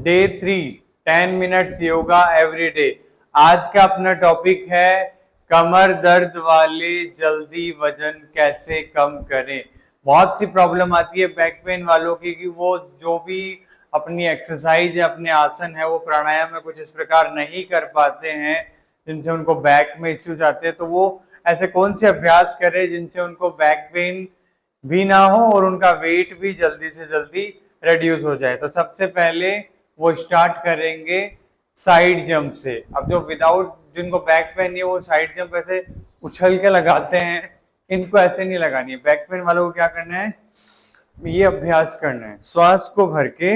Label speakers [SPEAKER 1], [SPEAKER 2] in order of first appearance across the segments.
[SPEAKER 1] Day 3 10 minutes yoga every day. आज का अपना टॉपिक है कमर दर्द वाले जल्दी वजन कैसे कम करें। बहुत सी प्रॉब्लम आती है बैक पेन वालों की कि वो जो भी अपनी एक्सरसाइज है, अपने आसन है, वो प्राणायाम में कुछ इस प्रकार नहीं कर पाते हैं जिनसे उनको बैक में इश्यूज आते हैं। तो वो ऐसे कौन से अभ्यास करें जिनसे उनको बैक पेन भी ना हो और उनका वेट भी जल्दी से जल्दी रिड्यूस हो जाए। तो सबसे पहले वो स्टार्ट करेंगे साइड जंप से। अब जो विदाउट जिनको बैक पेन नहीं है वो साइड जंप ऐसे उछल के लगाते हैं, इनको ऐसे नहीं लगानी है। बैक पेन वालों को क्या करना है, ये अभ्यास करना है। श्वास को भर के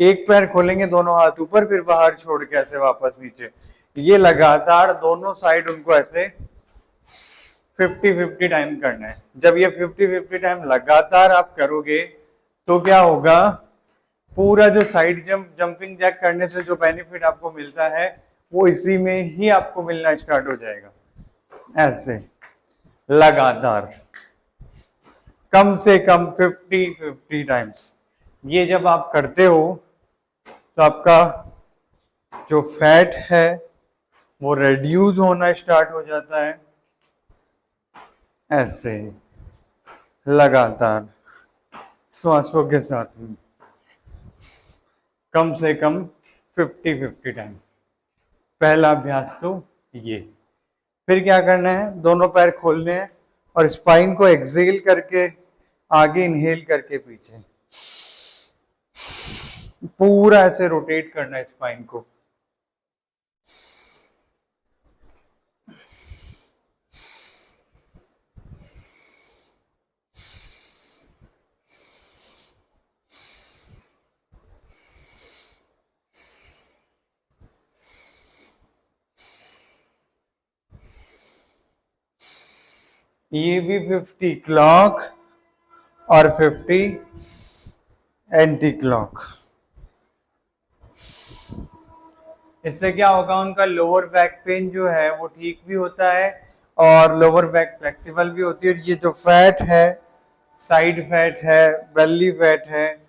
[SPEAKER 1] एक पैर खोलेंगे, दोनों हाथ ऊपर, फिर बाहर छोड़ के ऐसे वापस नीचे। ये लगातार दोनों साइड उनको ऐसे 50-50 टाइम करना है। जब ये 50-50 टाइम लगातार आप करोगे तो क्या होगा, पूरा जो साइड जंपिंग जैक करने से जो बेनिफिट आपको मिलता है वो इसी में ही आपको मिलना स्टार्ट हो जाएगा। ऐसे लगातार कम से कम 50-50 टाइम्स। ये जब आप करते हो तो आपका जो फैट है वो रिड्यूस होना स्टार्ट हो जाता है। ऐसे लगातार श्वासों के साथ में कम से कम 50-50 टाइम। पहला अभ्यास तो ये। फिर क्या करना है, दोनों पैर खोलने हैं और स्पाइन को एक्सेल करके आगे, इनहेल करके पीछे, पूरा ऐसे रोटेट करना है स्पाइन को। ये भी 50 क्लॉक और 50 एंटी क्लॉक। इससे क्या होगा, उनका लोअर बैक पेन जो है वो ठीक भी होता है और लोअर बैक फ्लेक्सिबल भी होती है। और ये जो फैट है, साइड फैट है, बेली फैट है,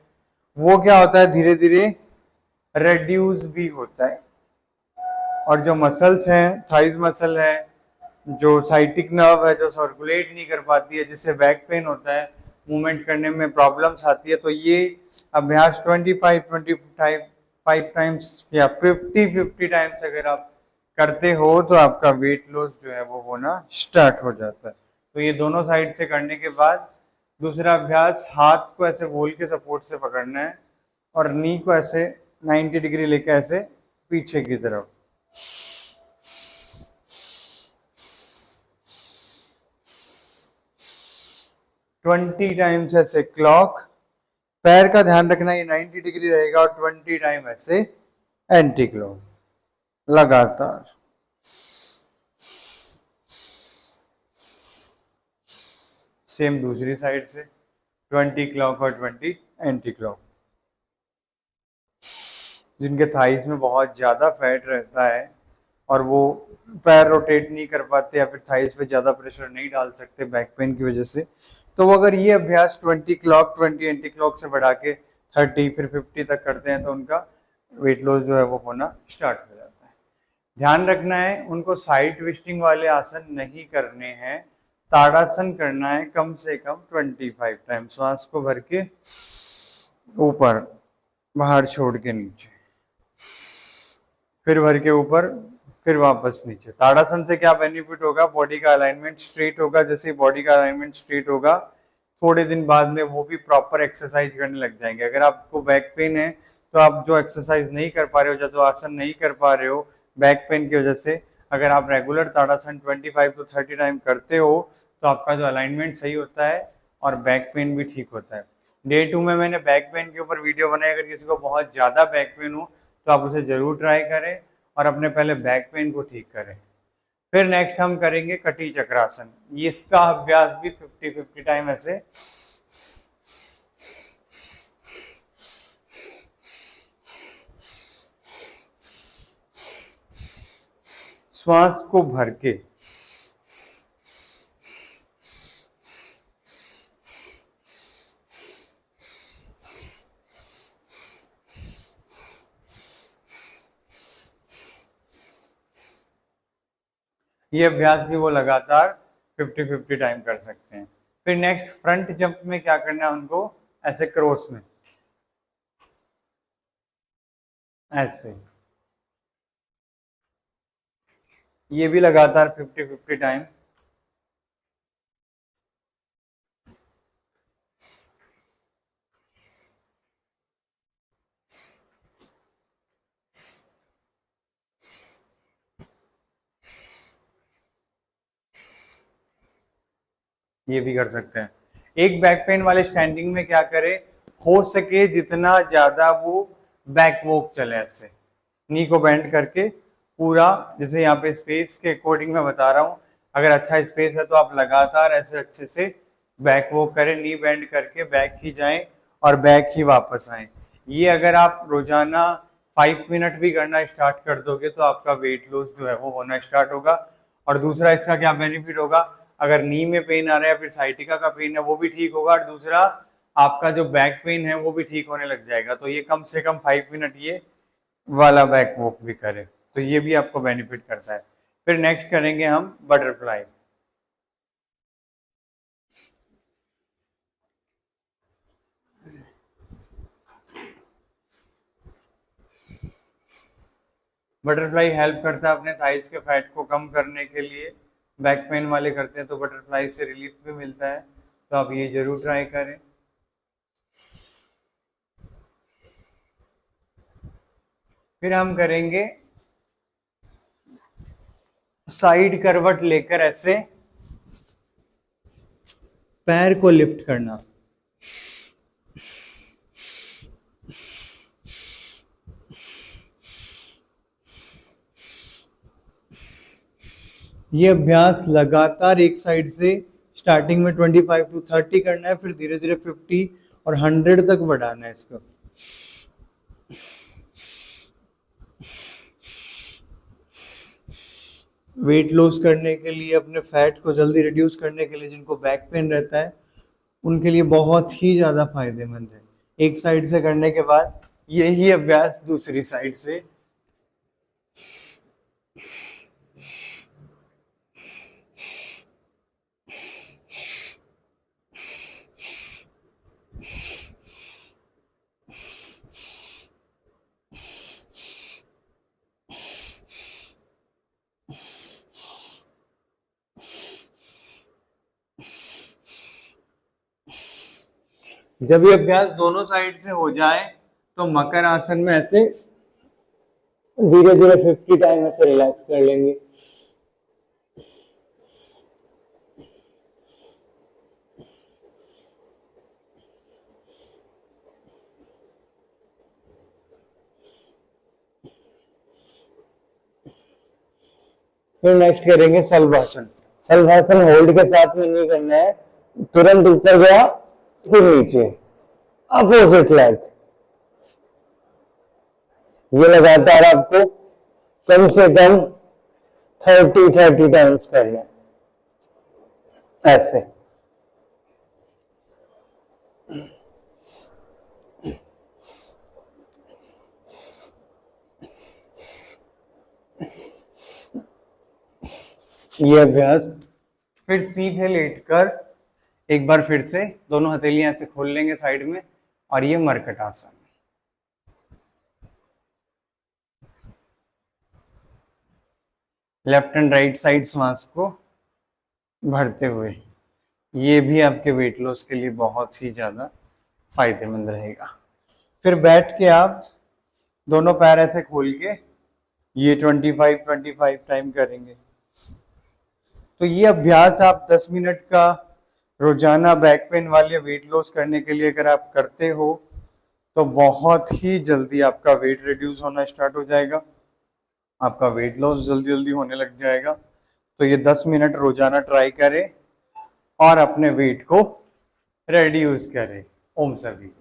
[SPEAKER 1] वो क्या होता है, धीरे धीरे रिड्यूस भी होता है। और जो मसल्स हैं, थाइज मसल है, जो साइटिक नर्व है, जो सर्कुलेट नहीं कर पाती है, जिससे बैक पेन होता है, मूवमेंट करने में प्रॉब्लम्स आती है, तो ये अभ्यास 25 टाइम्स या 50 टाइम्स अगर आप करते हो तो आपका वेट लॉस जो है वो होना स्टार्ट हो जाता है। तो ये दोनों साइड से करने के बाद दूसरा अभ्यास, हाथ को ऐसे गोल के सपोर्ट से पकड़ना है और नी को ऐसे 90 डिग्री लेके ऐसे पीछे की तरफ। ट्वेंटी टाइम्स ऐसे क्लॉक। पैर का ध्यान रखना, ये 90 डिग्री रहेगा और 20 टाइम ऐसे एंटी क्लॉक लगातार। सेम दूसरी साइड से 20 क्लॉक और 20 एंटी क्लॉक। जिनके थाइस में बहुत ज्यादा फैट रहता है और वो पैर रोटेट नहीं कर पाते या फिर थाइस पे ज्यादा प्रेशर नहीं डाल सकते बैक पेन की वजह से, तो वो अगर ये अभ्यास 20 क्लॉक 20 एंटी क्लॉक से बढ़ा के 30 फिर 50 तक करते हैं तो उनका वेट लॉस जो है वो होना स्टार्ट हो जाता है। ध्यान रखना है, उनको साइड ट्विस्टिंग वाले आसन नहीं करने हैं, ताड़ासन करना है कम से कम 25 टाइम। श्वास को भर के ऊपर, बाहर छोड़ के नीचे, फिर भर के ऊपर, फिर वापस नीचे। ताड़ासन से क्या बेनिफिट होगा, बॉडी का अलाइनमेंट स्ट्रेट होगा। जैसे ही बॉडी का अलाइनमेंट स्ट्रेट होगा, थोड़े दिन बाद में वो भी प्रॉपर एक्सरसाइज करने लग जाएंगे। अगर आपको बैक पेन है तो आप जो एक्सरसाइज नहीं कर पा रहे हो, जो आसन नहीं कर पा रहे हो बैक पेन की वजह से, अगर आप रेगुलर ताड़ासन 25 to 30 टाइम करते हो तो आपका जो अलाइनमेंट सही होता है और बैक पेन भी ठीक होता है। डे 2 में मैंने बैक पेन के ऊपर वीडियो बनाई। अगर किसी को बहुत ज़्यादा बैक पेन हो तो आप उसे ज़रूर ट्राई करें और अपने पहले बैक पेन को ठीक करें। फिर नेक्स्ट हम करेंगे कटी चक्रासन। ये इसका अभ्यास भी 50-50 टाइम ऐसे श्वास को भर के ये अभ्यास भी वो लगातार 50-50 टाइम कर सकते हैं। फिर नेक्स्ट फ्रंट जंप में क्या करना है उनको, ऐसे क्रॉस में, ऐसे, ये भी लगातार 50-50 टाइम। ये भी कर सकते हैं। एक बैक पेन वाले स्टैंडिंग में क्या करें, हो सके जितना ज्यादा वो बैक वॉक चले, ऐसे नी को बेंड करके पूरा, जैसे यहाँ पे स्पेस के अकॉर्डिंग मैं बता रहा हूँ, अगर अच्छा स्पेस है तो आप लगातार ऐसे अच्छे से बैक वॉक करें, नी बेंड करके बैक ही जाएं और बैक ही वापस आए। ये अगर आप रोजाना 5 मिनट भी करना स्टार्ट कर दोगे तो आपका वेट लॉस जो है वो होना स्टार्ट होगा। और दूसरा इसका क्या बेनिफिट होगा, अगर नी में पेन आ रहा है या फिर साइटिका का पेन है वो भी ठीक होगा, और दूसरा आपका जो बैक पेन है वो भी ठीक होने लग जाएगा। तो ये कम से कम 5 मिनट ये वाला बैक वॉक भी करें तो ये भी आपको बेनिफिट करता है। फिर नेक्स्ट करेंगे हम बटरफ्लाई। बटरफ्लाई हेल्प करता है अपने थाइस के फैट को कम करने के लिए। बैक पेन वाले करते हैं तो बटरफ्लाई से रिलीफ भी मिलता है, तो आप ये जरूर ट्राई करें। फिर हम करेंगे साइड करवट लेकर ऐसे पैर को लिफ्ट करना। ये अभ्यास लगातार एक साइड से स्टार्टिंग में 25 to 30 करना है, फिर धीरे धीरे 50 और 100 तक बढ़ाना है इसको। वेट लॉस करने के लिए, अपने फैट को जल्दी रिड्यूस करने के लिए, जिनको बैक पेन रहता है उनके लिए बहुत ही ज़्यादा फायदेमंद है। एक साइड से करने के बाद यही अभ्यास दूसरी साइड से। जब ये अभ्यास दोनों साइड से हो जाए तो मकर आसन में ऐसे धीरे धीरे 50 टाइम ऐसे रिलैक्स कर लेंगे। फिर नेक्स्ट करेंगे सलभासन। सलभासन होल्ड के साथ में नहीं करना है, तुरंत ऊपर गया फिर नीचे, अपोजिट लेग। ये लगातार आपको कम से कम 30 टाइम्स करना है ऐसे। ये अभ्यास फिर सीधे लेटकर एक बार फिर से दोनों हथेलियां ऐसे खोल लेंगे साइड में, और ये मरकट आसन। लेफ्ट एंड राइट साइड श्वास को भरते हुए, ये भी आपके वेट लॉस के लिए बहुत ही ज्यादा फायदेमंद रहेगा। फिर बैठ के आप दोनों पैर ऐसे खोल के ये 25 टाइम करेंगे। तो ये अभ्यास आप 10 मिनट का रोजाना बैक पेन वाले वेट लॉस करने के लिए अगर आप करते हो तो बहुत ही जल्दी आपका वेट रिड्यूस होना स्टार्ट हो जाएगा, आपका वेट लॉस जल्दी जल्दी होने लग जाएगा। तो ये 10 मिनट रोजाना ट्राई करें और अपने वेट को रिड्यूस करें। ओम सभी को।